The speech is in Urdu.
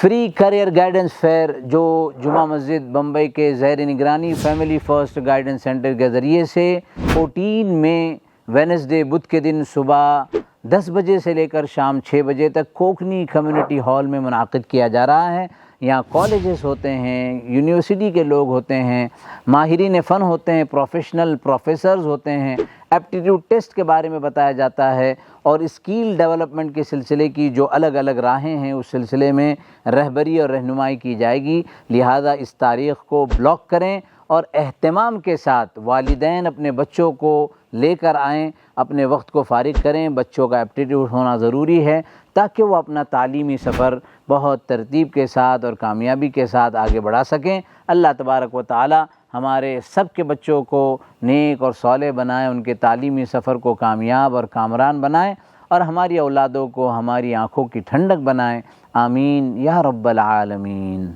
فری کریئر گائیڈنس فیئر جو جمعہ مسجد بمبئی کے زیر نگرانی فیملی فرسٹ گائیڈنس سینٹر کے ذریعے سے 14 مئی وینسڈے بدھ کے دن صبح 10 بجے سے لے کر شام 6 بجے تک کوکنی کمیونٹی ہال میں منعقد کیا جا رہا ہے۔ یہاں کالجز ہوتے ہیں، یونیورسٹی کے لوگ ہوتے ہیں، ماہرین فن ہوتے ہیں، پروفیشنل پروفیسرز ہوتے ہیں، ایپٹیٹیوڈ ٹیسٹ کے بارے میں بتایا جاتا ہے، اور اسکل ڈیولپمنٹ کے سلسلے کی جو الگ الگ راہیں ہیں اس سلسلے میں رہبری اور رہنمائی کی جائے گی۔ لہذا اس تاریخ کو بلاک کریں اور اہتمام کے ساتھ والدین اپنے بچوں کو لے کر آئیں، اپنے وقت کو فارغ کریں۔ بچوں کا ایپٹیٹیوڈ ہونا ضروری ہے تاکہ وہ اپنا تعلیمی سفر بہت ترتیب کے ساتھ اور کامیابی کے ساتھ آگے بڑھا سکیں۔ اللہ تبارک و تعالی ہمارے سب کے بچوں کو نیک اور صالح بنائیں، ان کے تعلیمی سفر کو کامیاب اور کامران بنائیں، اور ہماری اولادوں کو ہماری آنکھوں کی ٹھنڈک بنائیں۔ آمین یا رب العالمین۔